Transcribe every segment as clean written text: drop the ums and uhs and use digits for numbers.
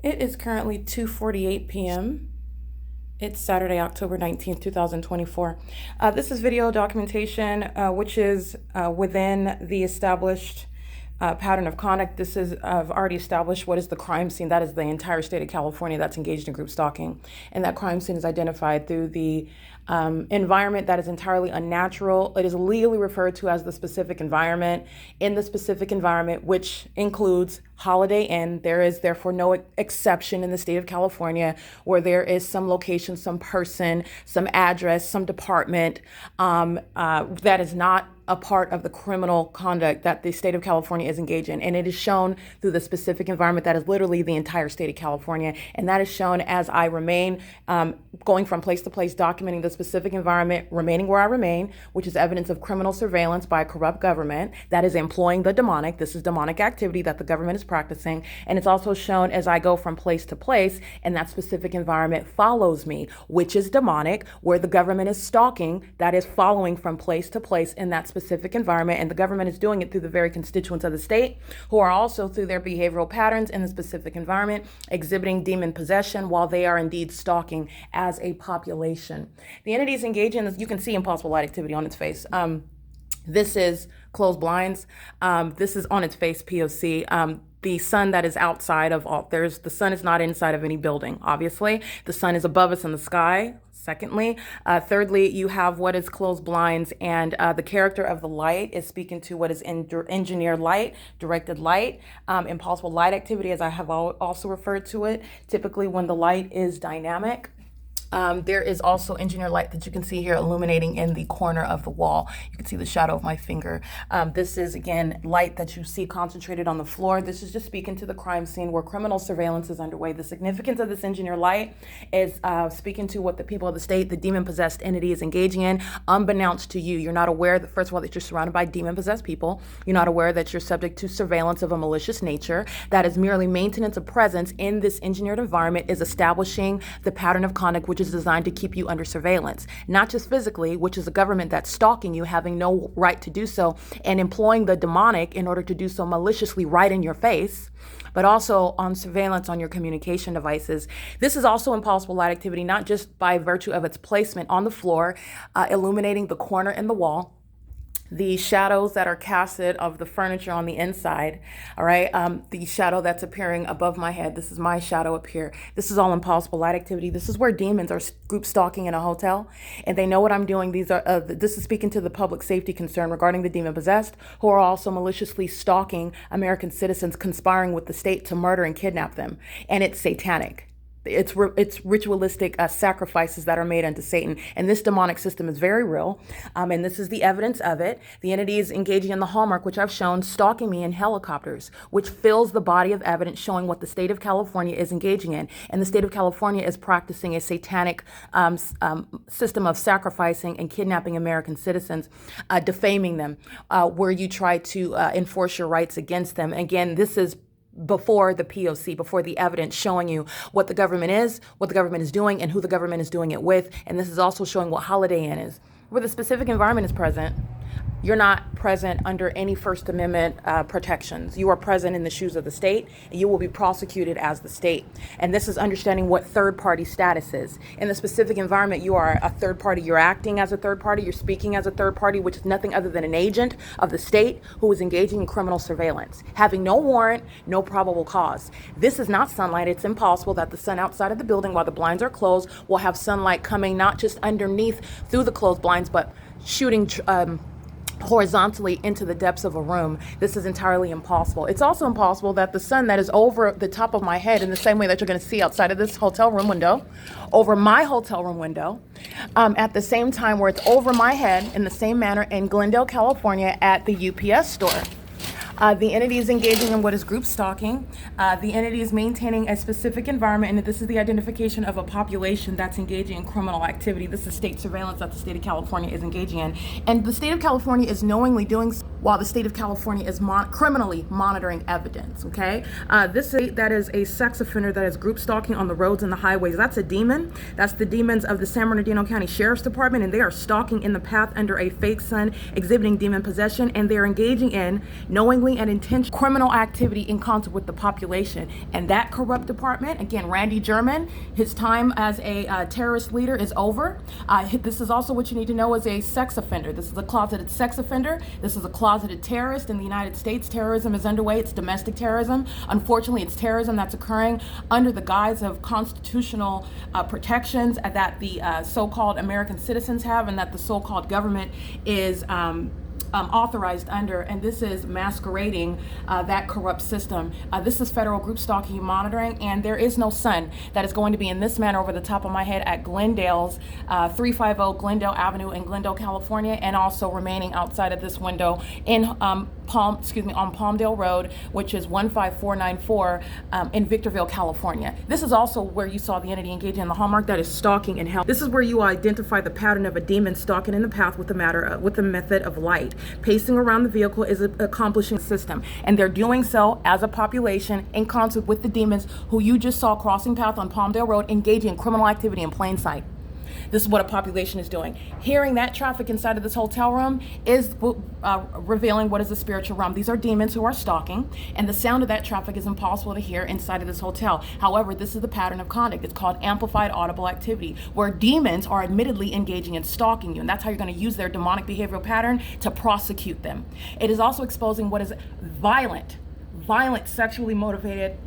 It is currently 2:48 p.m. It's Saturday, October 19th, 2024. This is video documentation, which is within the established pattern of conduct. This is, I've already established what is the crime scene. That is the entire state of California that's engaged in group stalking. And that crime scene is identified through the environment that is entirely unnatural. It is legally referred to as the specific environment. In the specific environment, which includes Holiday Inn, there is therefore no exception in the state of California where there is some location, some person, some address, some department that is not a part of the criminal conduct that the state of California is engaged in. And it is shown through the specific environment that is literally the entire state of California. And that is shown as I remain going from place to place, documenting the specific environment, remaining where I remain, which is evidence of criminal surveillance by a corrupt government that is employing the demonic. This is demonic activity that the government is practicing. And it's also shown as I go from place to place, and that specific environment follows me, which is demonic, where the government is stalking, that is following from place to place in that specific environment. And the government is doing it through the very constituents of the state, who are also through their behavioral patterns in the specific environment, exhibiting demon possession while they are indeed stalking as a population. The entities engaged in this, you can see impossible light activity on its face. This is closed blinds. This is on its face P.O.C. The sun that is outside of all, the sun is not inside of any building, obviously. The sun is above us in the sky. Secondly, thirdly, you have what is closed blinds, and the character of the light is speaking to what is engineered light, directed light, impossible light activity, as I have also referred to it. Typically, when the light is dynamic, there is also engineered light that you can see here illuminating in the corner of the wall. You can see the shadow of my finger. This is, again, light that you see concentrated on the floor. This is just speaking to the crime scene where criminal surveillance is underway. The significance of this engineered light is speaking to what the people of the state, the demon-possessed entity, is engaging in, unbeknownst to you. You're not aware that, first of all, that you're surrounded by demon-possessed people. You're not aware that you're subject to surveillance of a malicious nature. That is merely maintenance of presence in this engineered environment, is establishing the pattern of conduct which is designed to keep you under surveillance, not just physically, which is a government that's stalking you, having no right to do so, and employing the demonic in order to do so maliciously right in your face, but also on surveillance on your communication devices. This is also impossible light activity, not just by virtue of its placement on the floor, illuminating the corner and the wall, the shadows that are casted of the furniture on the inside, all right? The shadow that's appearing above my head, this is my shadow up here. This is all impossible light activity. This is where demons are group stalking in a hotel, and they know what I'm doing. This is speaking to the public safety concern regarding the demon possessed, who are also maliciously stalking American citizens, conspiring with the state to murder and kidnap them, and it's satanic. It's ritualistic sacrifices that are made unto Satan. And this demonic system is very real. And this is the evidence of it. The entity is engaging in the hallmark, which I've shown, stalking me in helicopters, which fills the body of evidence showing what the state of California is engaging in. And the state of California is practicing a satanic system of sacrificing and kidnapping American citizens, defaming them, where you try to enforce your rights against them. Again, this is before the P.O.C., before the evidence showing you what the government is doing, and who the government is doing it with. And this is also showing what Holiday Inn is. Where the specific environment is present, you're not present under any First Amendment protections. You are present in the shoes of the state, and you will be prosecuted as the state. And this is understanding what third-party status is. In the specific environment, you are a third party. You're acting as a third party. You're speaking as a third party, which is nothing other than an agent of the state who is engaging in criminal surveillance, having no warrant, no probable cause. This is not sunlight. It's impossible that the sun outside of the building, while the blinds are closed, will have sunlight coming not just underneath through the closed blinds, but shooting horizontally into the depths of a room. This is entirely impossible. It's also impossible that the sun that is over the top of my head, in the same way that you're going to see outside of this hotel room window, over my hotel room window, at the same time where it's over my head in the same manner in Glendale, California at the UPS store. The entity is engaging in what is group stalking. The entity is maintaining a specific environment, and this is the identification of a population that's engaging in criminal activity. This is state surveillance that the state of California is engaging in. And the state of California is knowingly doing while the state of California is criminally monitoring evidence, okay? That is a sex offender that is group stalking on the roads and the highways. That's a demon. That's the demons of the San Bernardino County Sheriff's Department, and they are stalking in the path under a fake sun, exhibiting demon possession, and they're engaging in knowingly and intentional criminal activity in concert with the population. And that corrupt department, again, Randy German, his time as a terrorist leader is over. This is also what you need to know as a sex offender. This is a closeted sex offender. This is a closeted terrorist in the United States. Terrorism is underway. It's domestic terrorism. Unfortunately, it's terrorism that's occurring under the guise of constitutional protections that the so-called American citizens have and that the so-called government is authorized under, and this is masquerading that corrupt system. This is federal group stalking and monitoring, and there is no sun that is going to be in this manner over the top of my head at Glendale's 350 Glendale Avenue in Glendale, California, and also remaining outside of this window in on Palmdale Road, which is 15494 in Victorville, California. This is also where you saw the entity engaging in the hallmark that is stalking and help. This is where you identify the pattern of a demon stalking in the path with the method of light. Pacing around the vehicle is accomplishing the system, and they're doing so as a population in concert with the demons who you just saw crossing path on Palmdale Road, engaging in criminal activity in plain sight. This is what a population is doing. Hearing that traffic inside of this hotel room is revealing what is a spiritual realm. These are demons who are stalking, and the sound of that traffic is impossible to hear inside of this hotel. However, this is the pattern of conduct. It's called amplified audible activity, where demons are admittedly engaging in stalking you, and that's how you're going to use their demonic behavioral pattern to prosecute them. It is also exposing what is violent, sexually motivated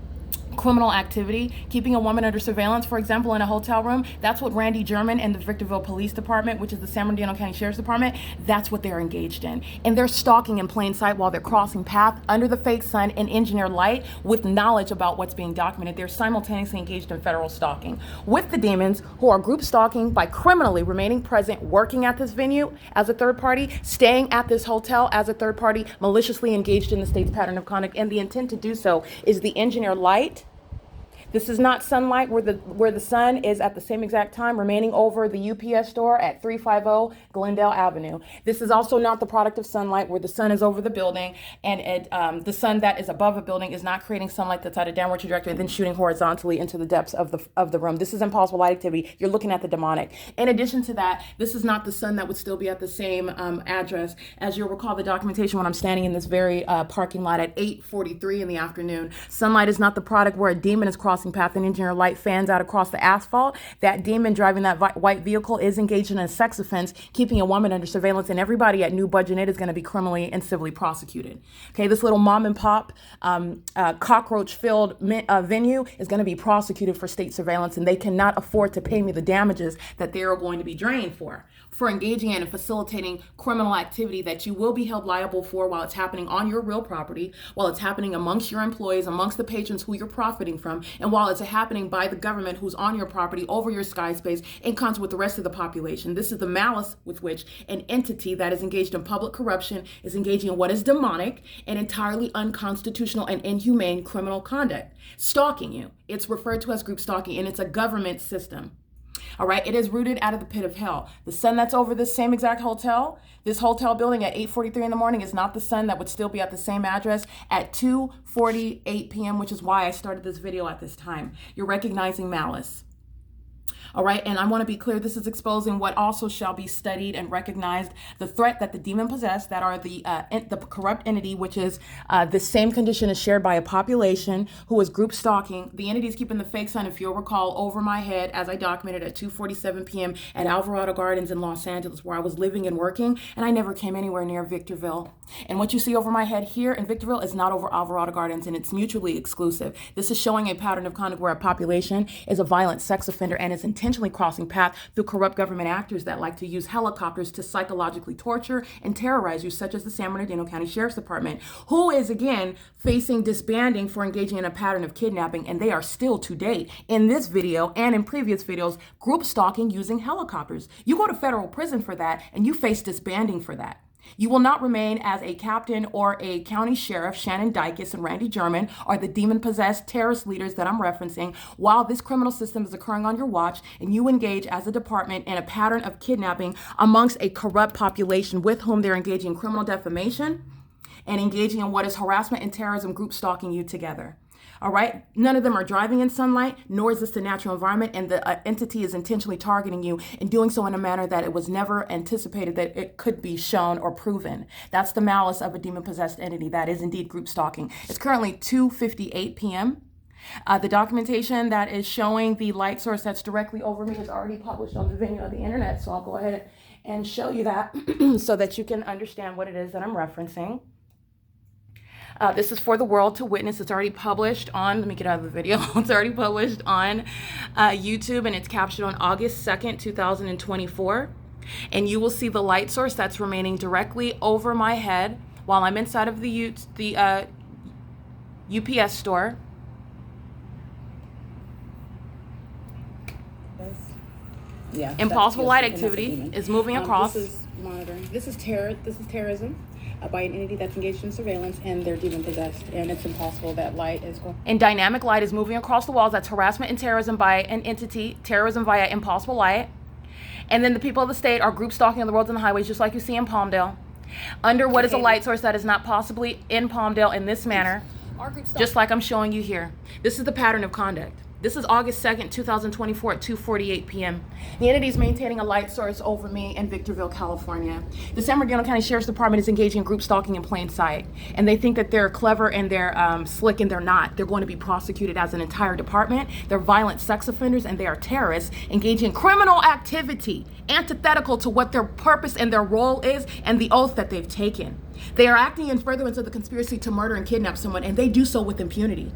criminal activity, keeping a woman under surveillance, for example, in a hotel room. That's what Randy German and the Victorville Police Department, which is the San Bernardino County Sheriff's Department, that's what they're engaged in. And they're stalking in plain sight while they're crossing path under the fake sun and engineered light with knowledge about what's being documented. They're simultaneously engaged in federal stalking with the demons who are group stalking by criminally remaining present, working at this venue as a third party, staying at this hotel as a third party, maliciously engaged in the state's pattern of conduct. And the intent to do so is the engineered light. This is not sunlight where the sun is at the same exact time remaining over the UPS store at 350 Glendale Avenue. This is also not the product of sunlight where the sun is over the building, and the sun that is above a building is not creating sunlight that's at a downward trajectory and then shooting horizontally into the depths of the room. This is impossible light activity. You're looking at the demonic. In addition to that, this is not the sun that would still be at the same address. As you'll recall the documentation when I'm standing in this very parking lot at 8:43 in the afternoon. Sunlight is not the product where a demon is crossing path and engineer light fans out across the asphalt. That demon driving that white vehicle is engaged in a sex offense, keeping a woman under surveillance, and everybody at New Budget is going to be criminally and civilly prosecuted. Okay, this little mom and pop cockroach-filled venue is going to be prosecuted for state surveillance, and they cannot afford to pay me the damages that they are going to be drained for engaging in and facilitating criminal activity that you will be held liable for while it's happening on your real property, while it's happening amongst your employees, amongst the patrons who you're profiting from, and while it's happening by the government who's on your property, over your sky space, in concert with the rest of the population. This is the malice with which an entity that is engaged in public corruption is engaging in what is demonic and entirely unconstitutional and inhumane criminal conduct. Stalking you. It's referred to as group stalking, and it's a government system. All right, it is rooted out of the pit of hell. The sun that's over this same exact hotel, this hotel building at 8:43 in the morning is not the sun that would still be at the same address at 2:48 p.m., which is why I started this video at this time. You're recognizing malice. All right, and I want to be clear, this is exposing what also shall be studied and recognized, the threat that the demon possessed, that are the corrupt entity, which is the same condition is shared by a population who is group stalking. The entity is keeping the fake sun, if you'll recall, over my head as I documented at 2:47 p.m. at Alvarado Gardens in Los Angeles, where I was living and working, and I never came anywhere near Victorville. And what you see over my head here in Victorville is not over Alvarado Gardens, and it's mutually exclusive. This is showing a pattern of conduct where a population is a violent sex offender and is intentionally crossing path through corrupt government actors that like to use helicopters to psychologically torture and terrorize you, such as the San Bernardino County Sheriff's Department, who is again facing disbanding for engaging in a pattern of kidnapping, and they are still to date in this video and in previous videos group stalking using helicopters. You go to federal prison for that, and you face disbanding for that. You will not remain as a captain or a county sheriff. Shannon Dykes and Randy German are the demon-possessed terrorist leaders that I'm referencing while this criminal system is occurring on your watch, and you engage as a department in a pattern of kidnapping amongst a corrupt population with whom they're engaging in criminal defamation, and engaging in what is harassment and terrorism, group stalking you together. All right. None of them are driving in sunlight, nor is this the natural environment. And the entity is intentionally targeting you and doing so in a manner that it was never anticipated that it could be shown or proven. That's the malice of a demon-possessed entity. That is indeed group stalking. It's currently 2:58 p.m. The documentation that is showing the light source that's directly over me is already published on the venue of the internet. So I'll go ahead and show you that so that you can understand what it is that I'm referencing. This is for the world to witness. It's already published on, let me get out of the video. It's already published on YouTube, and it's captured on August 2nd, 2024. And you will see the light source that's remaining directly over my head while I'm inside of the UPS store. Yeah. Impossible light activity is moving across. This is monitoring. This is terrorism by an entity that's engaged in surveillance, and they're demon possessed, and it's impossible that light is going. And dynamic light is moving across the walls. That's harassment and terrorism by an entity, terrorism via impossible light. And then the people of the state are group stalking on the roads and the highways, just like you see in Palmdale, under what is a light source that is not possibly in Palmdale in this manner, just like I'm showing you here. This is the pattern of conduct. This is August 2nd, 2024 at 2:48 p.m. The entity is maintaining a light source over me in Victorville, California. The San Bernardino County Sheriff's Department is engaging in group stalking in plain sight. And they think that they're clever and they're slick, and they're not. They're going to be prosecuted as an entire department. They're violent sex offenders and they are terrorists engaging in criminal activity antithetical to what their purpose and their role is and the oath that they've taken. They are acting in furtherance of the conspiracy to murder and kidnap someone, and they do so with impunity.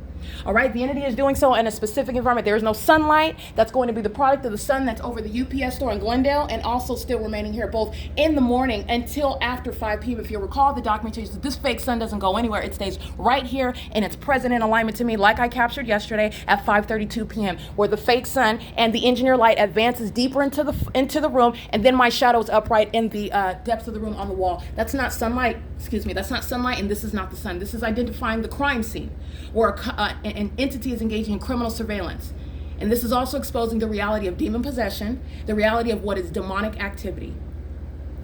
All right, the entity is doing so in a specific environment. There is no sunlight. That's going to be the product of the sun that's over the UPS store in Glendale, and also still remaining here both in the morning until after 5 p.m. If you recall the documentation, this fake sun doesn't go anywhere. It stays right here, and it's present in alignment to me, like I captured yesterday at 5:32 p.m., where the fake sun and the engineer light advances deeper into the room, and then my shadow is upright in the depths of the room on the wall. That's not sunlight. Excuse me, that's not sunlight, and this is not the sun. This is identifying the crime scene where an entity is engaging in criminal surveillance. And this is also exposing the reality of demon possession, the reality of what is demonic activity.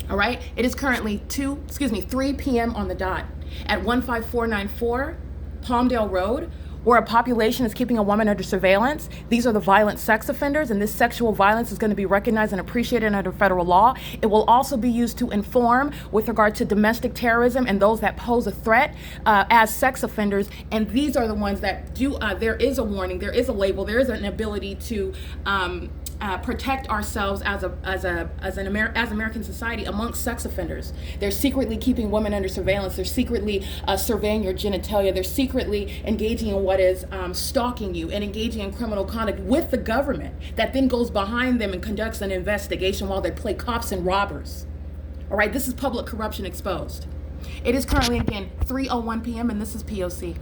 All right, it is currently 3 p.m. on the dot at 15494 Palmdale Road, where a population is keeping a woman under surveillance. These are the violent sex offenders, and this sexual violence is going to be recognized and appreciated under federal law. It will also be used to inform with regard to domestic terrorism and those that pose a threat as sex offenders. And these are the ones that do, there is a warning, there is a label, there is an ability to protect ourselves as American society amongst sex offenders. They're secretly keeping women under surveillance. They're secretly surveying your genitalia. They're secretly engaging in what is stalking you and engaging in criminal conduct with the government that then goes behind them and conducts an investigation while they play cops and robbers. All right, this is public corruption exposed. It is currently, again, 3:01 p.m. and this is P.O.C.